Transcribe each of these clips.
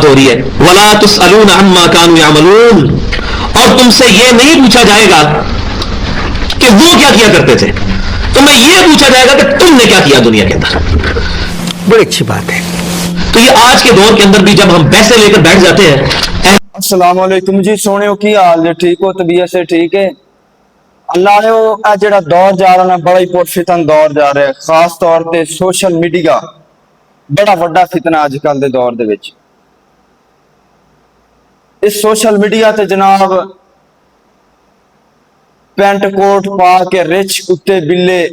بات ہو رہی ہے وَلَا تُسْأَلُونَ عَمَّا كَانُوا يَعْمَلُونَ، اور تم سے یہ نہیں پوچھا جائے گا کہ وہ کیا کیا کرتے تھے، تمہیں یہ پوچھا جائے گا کہ تم نے کیا کیا دنیا کے اندر. بڑی اچھی بات ہے. تو یہ آج کے دور کے اندر بھی جب ہم پیسے لے کر بیٹھ جاتے ہیں. السلام علیکم جی سونے ہو، کی حال ہے؟ ٹھیک ہو؟ طبیعت سے ٹھیک ہے؟ اللہ نے وہ جڑا دور جا رہا ہے بڑا ہی پرفتن دور جا رہا ہے، خاص طور پہ سوشل میڈیا بڑا وڈا فتنہ اج کل دے دور دے وچ. اس سوشل میڈیا تے جناب پینٹ کوٹ پا کے رچ کتے بلے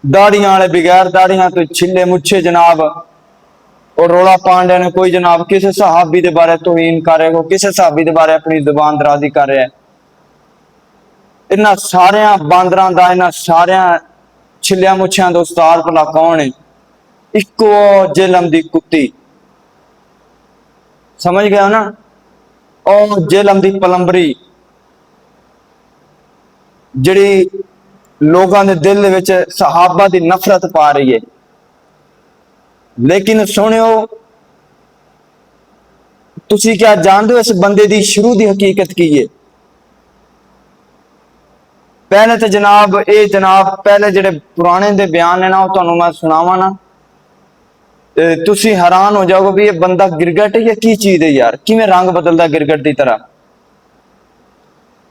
داڑیاں والے بغیر داڑیاں تو چھلے مچھے جناب اور رولا پانڈے نے کوئی جناب کسی صحابی دے بارے توہین کر رہے ہو، کسی صحابی دے بارے اپنی زبان درازی کر رہے ہیں. انہاں ساریاں باندراں دا انہاں ساریاں چھلیاں مچھیاں دا استاد بھلا کون ہے؟ اکو جہلم دی کتی، سمجھ گئے ہو نا؟ او جہلم دی پلمبری جڑی لوگاں دے دل وچ صحابہ دی نفرت پا رہی ہے. لیکن سنیو، تسی کیا جان دو اس بندے دی شروع دی حقیقت کی ہے؟ پہلے تو جناب پہلے جڑے پرانے دے بیان ہے نا وہ تانوں میں سناواں نا، تسی حیران ہو جاؤ گے بھی یہ بندہ گرگٹ ہے یا کی چیز ہے یار، کیویں رنگ بدلدا گرگٹ دی طرح.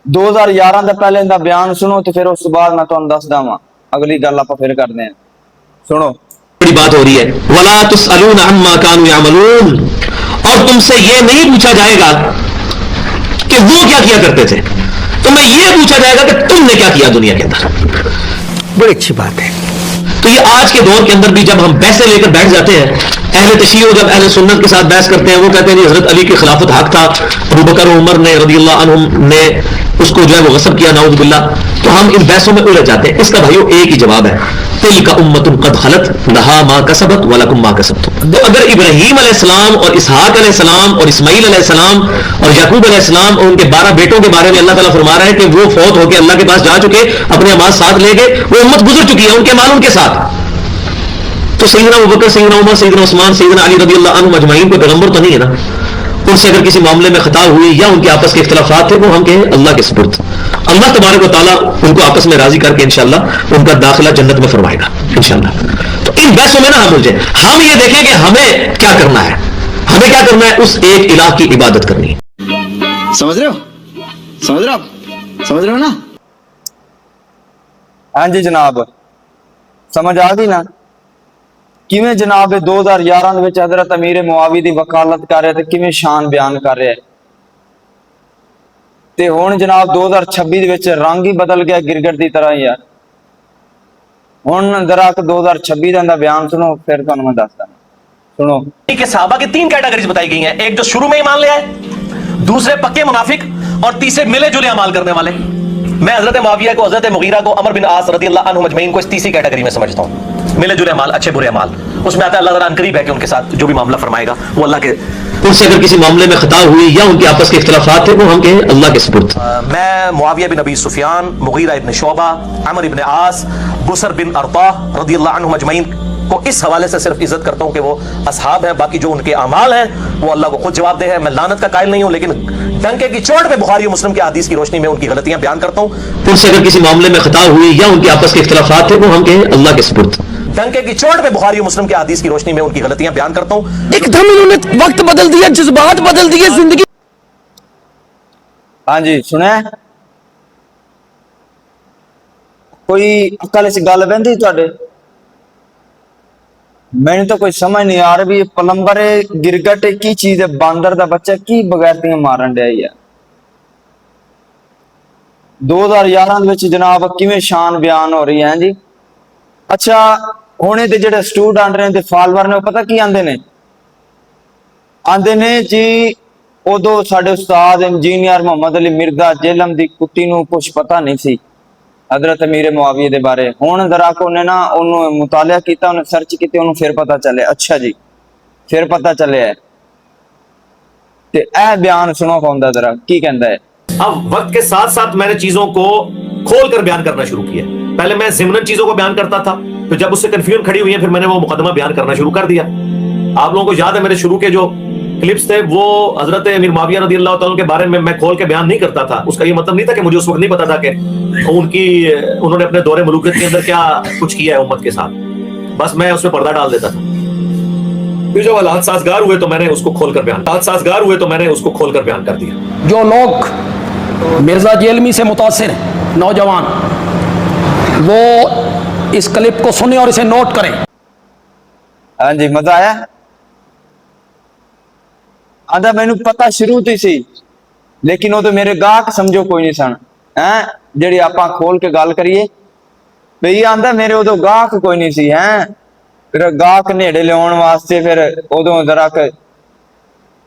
2011 دا پہلے دا بیان سنو تو پھر اس بعد میں تانوں دسدا واں، اگلی گل آپ پھر کرتے ہیں. سنو بڑی بات ہو رہی ہے وَلَا تُسْأَلُونَ عَمَّا كَانُوا يَعْمَلُونَ، اور تم سے یہ نہیں پوچھا جائے گا کہ وہ کیا کیا کرتے تھے، تمہیں یہ پوچھا جائے گا کہ تم نے کیا کیا دنیا کے اندر. بڑی اچھی بات ہے. تو یہ آج کے دور کے اندر بھی جب ہم بحثیں لے کر بیٹھ جاتے ہیں، اہل تشیع جب اہل سنت کے ساتھ بحث کرتے ہیں وہ کہتے ہیں جی حضرت علی کی خلافت حق تھا، ابو بکر و عمر نے رضی اللہ عنہم نے اس کو جو ہے وہ غصب کیا، نعوذ باللہ. تو ہم ان بحثوں میں الجھ جاتے ہیں. اس کا بھائیو ایک ہی جواب ہے، تلک امۃ قد خلت لہا ما کسبت ولکم ما کسبتم. تو اگر ابراہیم علیہ السلام اور اسحاق علیہ السلام اور اسماعیل علیہ السلام اور یعقوب علیہ السلام اور ان کے 12 بیٹوں کے بارے میں اللہ تعالیٰ فرما رہا ہے کہ وہ فوت ہو کے اللہ کے پاس جا چکے، اپنے اعمال ساتھ لے گئے، وہ امت گزر چکی ہے، ان کے مال ان کے ساتھ. تو سیدنا ابوبکر، سیدنا عمر، سیدنا عثمان، سیدنا علی رضی اللہ عنہم اجمعین کوئی پیغمبر تو نہیں ہے نا. ان سے اگر کسی معاملے میں خطا ہوئی یا ان کے آپس کے اختلافات تھے وہ ہم کہیں اللہ کے سپرد. اللہ تبارک و تعالیٰ ان کو آپس میں راضی کر کے انشاءاللہ ان کا داخلہ جنت میں فرمائے گا انشاءاللہ. تو ان بحثوں میں نہ ہم الجھیں، ہم یہ دیکھیں کہ ہمیں کیا کرنا ہے. ہمیں کیا کرنا ہے؟ اس ایک الہ کی عبادت کرنی ہے. سمجھ رہے ہو نا؟ ہاں جی جناب، سمجھ آ گئی نا؟ کیویں جناب 2011 دے وچ حضرت امیر معاویہ دی وکالت کر رہے تے کیویں شان بیان کر رہے تے ہن جناب 2026 دے وچ رنگ ہی بدل گیا گرگٹ دی طرح یار. ہن ذرا 2026 دا بیان سنو پھر تانوں میں دسدا. سنو کہ صحابہ کی 3 کیٹیگریز بتائی گئی ہیں، ایک جو شروع میں ایمان لے آئے، دوسرے پکے منافق، اور تیسرے ملے جلے اعمال کرنے والے. میں حضرت معاویہ کو، حضرت مغیرہ کو، عمر بن عاص رضی اللہ عنہ مجمعین کو اس تیسری کیٹیگری میں سمجھتا ہوں. ملے جلے اعمال، اچھے برے اعمال، اس میں آتا ہے اللہ تعالیٰ قریب ہے کہ ان کے ساتھ جو بھی معاملہ فرمائے گا وہ اللہ کے. ان سے اگر کسی معاملے میں خطا ہوئی یا ان کے آپس کے اختلافات تھے وہ ہم کہیں اللہ کے سپرد. میں معاویہ بن ابی سفیان، مغیرہ ابن شعبہ، عمر ابن عاص، بصر بن ارطاہ رضی اللہ عنہ مجمعین کو اس حوالے سے صرف عزت کرتا ہوں کہ وہ اصحاب ہیں، باقی جو ان کے اعمال ہیں وہ اللہ کو خود جواب دہ ہے. میں لعنت کا قائل نہیں ہوں، لیکن ڈنکے کی چوٹ پہ بخاری و مسلم کے حدیث کی روشنی میں ان کی غلطیاں بیان کرتا ہوں. ان سے اگر کسی معاملے میں خطا ہوئی یا ان کے آپس کے اختلافات تھے وہ ہم کہیں اللہ کے سپرد. ڈنکے کی چوٹ پہ بخاری و مسلم کے حدیث کی روشنی میں ان کی غلطیاں بیان کرتا ہوں. ایک دم انہوں نے وقت بدل دیا، جذبات بدل دیے، زندگی. ہاں جی سنیں، کوئی عقل اس گل بہندی تواڈے؟ میں تو کوئی سمجھ نہیں آ رہی بھی پلمبر گرگٹ کی چیز ہے، باندر دا بچہ کی بغیرتیاں مارن ڈیا ہے. 2011 وچ جناب کیویں شان بیان ہو رہی ہے جی. اچھا ہونے دے جڑے سٹوڈنٹ نے تے فالوور نے پتہ کی آندے نے جی ادو ساڈے استاد انجینئر محمد علی مرزا جہلم دی کتی نو کچھ پتہ نہیں سی حضرت امیر معاویہ دے بارے. ہن ذرا کو نے نا انہوں مطالعہ کیتا، انہوں سرچ کیتے، انہوں پھر پتہ چلے. اچھا جی پھر پتہ چلے ہے تے اے بیان سنو کوندا ذرا کی کہندا ہے. اب وقت کے ساتھ ساتھ میں نے چیزوں کو کھول کر بیان کرنا شروع کیا. پہلے میں ضمناً چیزوں کو بیان کرتا تھا، پھر جب اس سے کنفیوژن کھڑی ہوئی ہے پھر میں نے وہ مقدمہ بیان کرنا شروع کر دیا. آپ لوگوں کو یاد ہے میرے شروع کے جو क्लिप्स थे वो हजरत अमीर मुआविया रज़ी अल्लाह तआला के बारे में मैं खोल के बयान नहीं करता था। उसका ये मतलब नहीं था कि मुझे उस वक्त नहीं पता था कि उन्होंने अपने दौरे मलूकियत के अंदर क्या कुछ किया है उम्मत के साथ, बस मैं उसमें पर्दा डाल देता था। फिर जब हालात साजगार हुए तो मैंने उसको खोलकर बयान कर दिया। जो लोग मिर्जा जेलमी से मुतासिर हैं, नौजवान, वो इस क्लिप को सुने और इसे नोट करें। हाँ जी, मजा आया। आंदा मैनू पता शुरू तो सी, लेकिन वो तो मेरे गाहक समझो कोई नहीं सन है जेडी आपां खोल के गल करिए भई। आंदा मेरे उदों गाहक कोई नहीं सी है, फिर गाहक नेड़े लियाउण वास्ते फिर उदों जरा क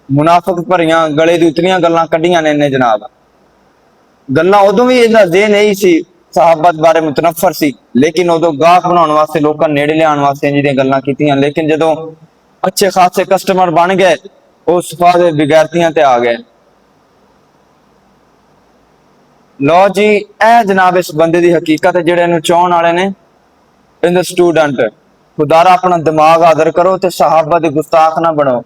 मुनाफिक भरियां गले दी उतरियां गल्लां कड्डियां ने जनाब। गल्लां उदों भी इहदा ज़हन नहीं सी, सहाबत बारे मुतनफर सी, लेकिन उदों गाहक बनाउण वास्ते लोकां नेड़े लियाउण वास्ते जिहदियां गल्लां कीतियां। लेकिन जदों अच्छे खासे कस्टमर बन गए उस सफा दे बिगैरतियां ते आ गए। लो जी, ए जनाब इस बंदे दी हकीकत है जेड़े इहनूं चाहण वाले ने, इंदे स्टूडेंट, खुदारा अपना दिमाग आदर करो ते सहाबा दे गुस्ताख ना बनो।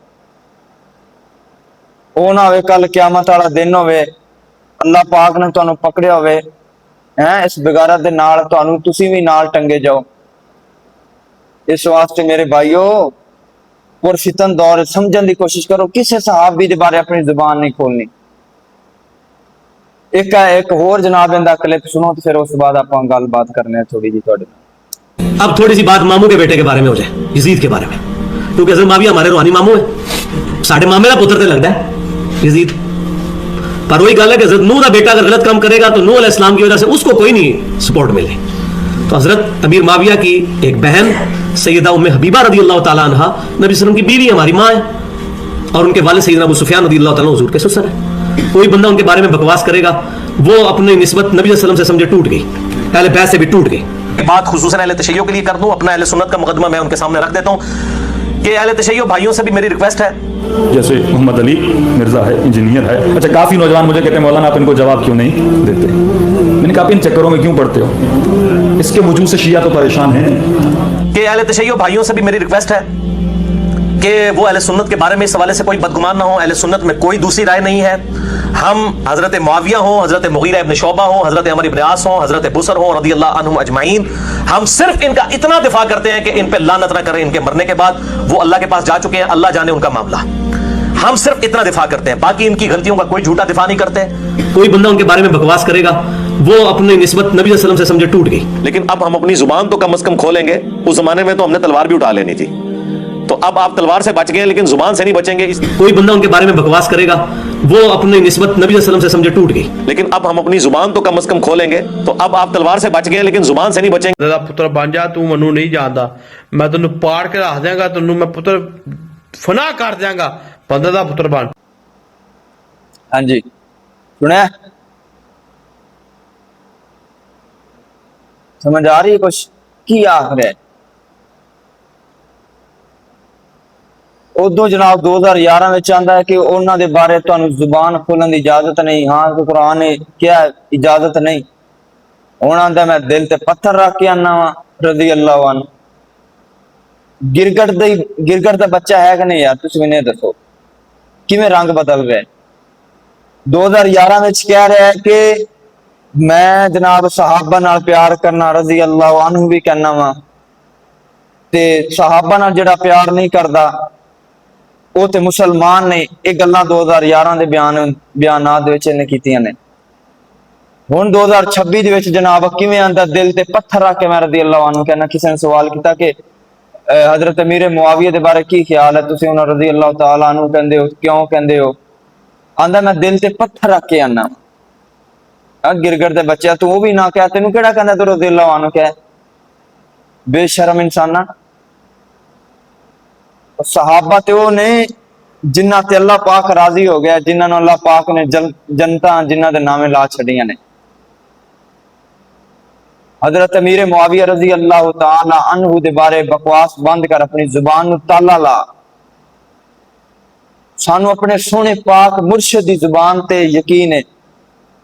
ओ ना होवे कल क़यामत वाला दिन होवे अल्लाह पाक ने तुहानूं पकड़िया होवे है इस बिगारत दे नाल, तुहानूं तुसीं भी नाल टंगे जाओ। इस वास्ते मेरे भाईओ पुरफितन दौर समझण दी कोशिश करो, किसी सहाबी दे बारे अपनी जुबान नहीं खोलनी। एक होर जनाब इंदा क्लिप सुनो तो फिर उस बाद आपां गलबात करने थोड़ी जी तुहाडे नाल। अब थोड़ी सी बात मामू के बेटे के बारे में हो जाए, यजीद के बारे में, क्योंकि हज़रत मुआविया हमारे रूहानी मामू है, साडे मामे का पुत्र तो लगता है यजीद। पर वही गल है कि हज़रत नूह का बेटा अगर गलत काम करेगा तो नूह अलैहिस्सलाम की वजह से उसको कोई नहीं सपोर्ट मिले। तो हज़रत अमीर मुआविया की एक बहन सैयदा उम्मे हबीबा रज़ी अल्लाह तआला अन्हा नबी सल्लल्लाहु अलैहि वसल्लम की बीवी, हमारी माँ है, और उनके वालिद सैयदना अबू सुफियान रज़ी अल्लाह तआला हुज़ूर के ससुर है। कोई बंदा उनके बारे में बकवास करेगा वो अपनी निस्बत नबी सल्लल्लाहु अलैहि वसल्लम से समझे टूट गई, पहले बैत से भी टूट गई। बात खुसूसन अहले तशय्यो के लिए कर दूं, अपना अहले सुन्नत का मुकदमा मैं उनके सामने रख देता हूं कि अहले तशय्यो भाइयों से भी मेरी रिक्वेस्ट है। जैसे मोहम्मद अली मिर्जा है, इंजीनियर है। अच्छा, काफ़ी नौजवान मुझे कहते हैं मौलाना आप इनको जवाब क्यों नहीं देते? मैंने कहा आप इन चक्करों में क्यों पड़ते हो? इसके वजूद से शिया तो परेशान हैं। कि अहले तशय्यो भाइयों से भी मेरी रिक्वेस्ट है कि वो अहले सुन्नत के बारे में इस हवाले से कोई बदगुमान ना हो। अहले सुन्नत में कोई दूसरी राय नहीं है। हम हजरत मुआविया हो, हजरत मुगीरा इब्न शोबा हो, हजरत अमर इब्न आस हो, हजरत बुसर हो रज़ी अल्लाह अन्हुम अजमाइन, हम सिर्फ इनका इतना दिफा करते हैं कि इन पे लानत ना करें। इनके मरने के बाद वो अल्लाह के पास जा चुके हैं, अल्लाह जाने उनका मामला। हम सिर्फ इतना दिफा करते हैं, बाकी इनकी गलतियों का कोई झूठा दिफा नहीं करते। कोई बंदा उनके बारे में बकवास करेगा वो अपनी निस्बत नबी सल्लल्लाहु अलैहि वसल्लम से समझे टूट गई। लेकिन अब हम अपनी जुबान तो कम से कम खोलेंगे। उस जमाने में तो हमने तलवार भी उठा लेनी थी, तो अब आप तलवार से बच गए लेकिन जुबान से नहीं बचेंगे। कोई बंदा उनके बारे में बकवास करेगा वो अपनी निस्बत नबी सल्लल्लाहु अलैहि वसल्लम से समझे टूट गई। लेकिन अब हम अपनी जुबान तो कम से कम खोलेंगे, तो अब आप तलवार से बच गए लेकिन जुबान से नहीं बचेंगे। दादा पुत्र बन जा, तू मनु नहीं जानता, मैं तेन पाड़ के रख देंगा, तेन मैं पुत्र फना कर देंगा, बंदे दा पुत्र बन। हाँ जी, सुना समझ आ रही है कुछ की आखिर है? उदों जनाब 2011 में आंदा है कि उन्हां दे बारे तुहानूं जुबान खोलण दी इजाजत नहीं। हाँ, तो कुरान ने क्या इजाजत नहीं। हुण आंदा मैं दिल ते पत्थर रख के आना वा रज़ी अल्लाह अन्हु। गिरगट दा बच्चा है कि नहीं यार? तुसीं मैनूं दसो किवें रंग बदल रहा है। 2011 में कह रहा है कि मैं जनाब सहाबा नाल प्यार करना, रज़ी अल्लाह अन्हु भी कहना वा, ते सहाबा नाल जिहड़ा प्यार नहीं करदा वो ते मुसलमान ने। ये गल्लां 2011 दे बयानात दे विच इहने कीतियां ने। हुण 2026 दे विच जनाब किवें आंदा दिल ते पत्थर रख के मैं रज़ी अल्लाह अन्हु कहना। किसी ने सवाल किया कि हजरत अमीर मुआविया दे बारे की ख्याल है, तुसीं उन्हां रज़ी अल्लाह तआला अन्हु कहंदे हो, क्यों कहंदे हो? आंदा मैं दिल ते पत्थर रख के आना। गिरगट दे बच्चा तू वो भी ना कह, तेनू केड़ा कहंदा तू रज़ी अल्लाह अन्हु कह, बेशरम इंसाना। सहाबा ते वो ने जिन्हां ते अल्लाह पाक राजी हो गया, जिन्हां नूं अल्लाह पाक ने जनता जिन्हां दे नामे ला छड़ियां ने। हजरत अमीर मुआविया रज़ी अल्लाह तआला अन्हु दे बारे बकवास बंद कर, अपनी जुबान नूं ताला ला। सानू अपने सोने पाक मुर्शिद दी जुबान ते यकीन है।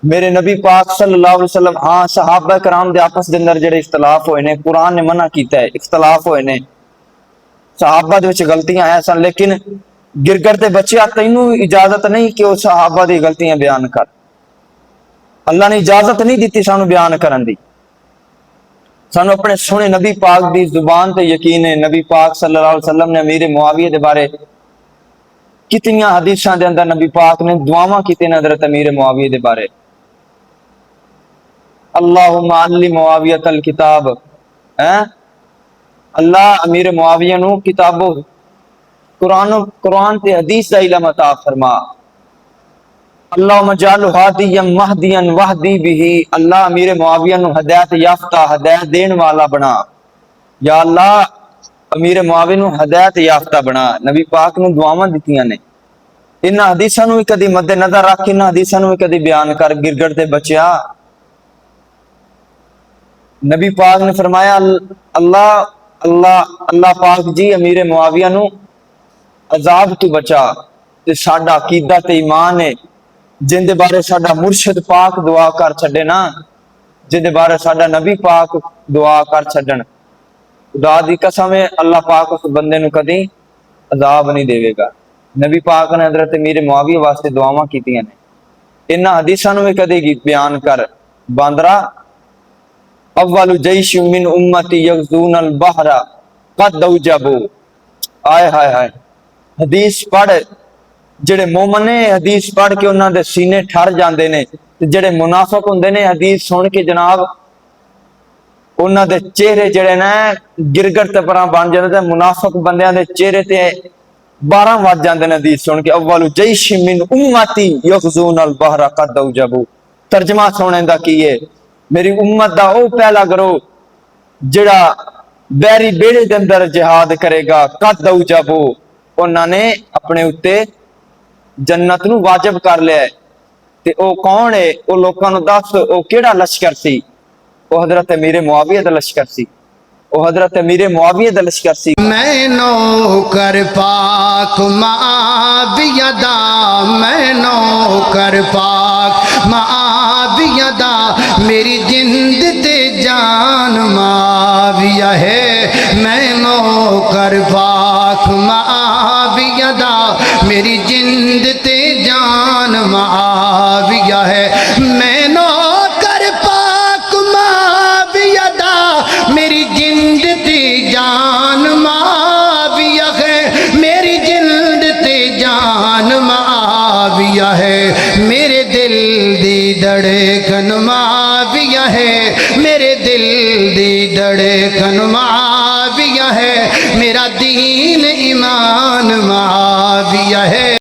मेरे नबी पाक सल्लल्लाहु अलैहि वसल्लम, हाँ सहाबा कराम दे आपस दे अंदर जेड़े इख्तलाफ होए ने, कुरान ने मना कीता है, इख्तलाफ होए ने, सहाबा दे विच गलतियां है सन, लेकिन गिरगट दे बच्चिया तैनू इजाजत नहीं कि वो सहाबा दी गलतियां बयान कर। अल्लाह ने इजाजत नहीं दी सानू बयान करन दी। सानू अपने सोने नबी पाक दी जुबान ते यकीन है। नबी पाक सल्लल्लाहु अलैहि वसल्लम ने अमीर मुआविया दे बारे कितनियां हदीसां दे अंदर नबी पाक ने दुआवां कीती ने हजरत अमीर मुआविया दे बारे। अल्लाहुम्मा अल्ली मुआवियतल किताब, हैं अल्लाह अमीर मुआविया नू किताबो कुरान ते हदीस दा इल्म अता फरमा। अल्लाहुम्मा जालु हादियम महदियन वहदी बिही, अल्लाह अमीर मुआविया नू हिदायत याफ्ता हिदायत देने वाला बना। या अल्लाह अमीर मुआविया नू हिदायत याफ्ता बना। नबी पाक ने दुआवां दित्तियां ने। इन्हां हदीसां नू भी कदी मद्देनजर रख, इन्हां हदीसां नू भी कदी बयान कर गिरगट दे बच्चिया। नबी पाक ने फरमाया अल्लाह अल्लाह अल्लाह पाक जी अमीर मुआविया नू अजाब तू बचा। ते साडा अकीदा ते ईमान है जिंदे बारे साडा मुर्शिद पाक दुआ कर छड़े ना, जिंदे बारे साडा नबी पाक दुआ कर छड़न, खुदा दी कसम है अल्लाह पाक उस बंदे नू कदी अजाब नहीं देवेगा। नबी पाक ने हजरत अमीर मुआविया वास्ते दुआवां कीतियां ने। इन्हां हदीसां नू भी कदी बयान कर। बांदरा अव्वलु जैश मिन उम्मती यग़ज़ून अल बहरा क़द औजबू। आए हाय हाय, हदीस पढ़। जेड़े मोमन ने हदीस पढ़ के उन्हां दे सीने ठर जांदे ने, ते जेड़े मुनाफिक हुंदे ने हदीस सुन के जनाब उन्हां दे चेहरे जेड़े ने गिरगट ते परां बन जांदे। मुनाफिक बंदियां दे चेहरे ते 12 वज जांदे ने हदीस सुन के। अव्वलु जैश मिन उम्मती यग़ज़ून अल बहरा क़द औजबू। तर्जमा सुनने दा की है, मेरी उम्मत दा ओ पहला गिरोह जेड़ा बैरी बेड़े दे अंदर जिहाद करेगा। क़द औजबू, उन्हां ने अपने उत्ते जन्नत नू वाजिब कर लिया है। ते ओ कौन है? ओ लोकां नू दस ओ केड़ा लश्कर सी? ओ हजरत अमीर मुआविया दा लश्कर सी। ओ हजरत अमीर मुआविया दा लश्कर सी। मैं नौकर पाक मुआविया दा, मैं नौकर पाक मुआविया दा, मेरी जिंद ते जान मुआविया है। मैं नौकर पाक मुआविया दा, मेरी जिंद ते जान मुआविया है। मैं नौकर पाक मुआविया दा, मेरी जिंद ते जान मुआविया है। मेरी जिंद ते जान मुआविया है। मेरे दिल दी धड़कन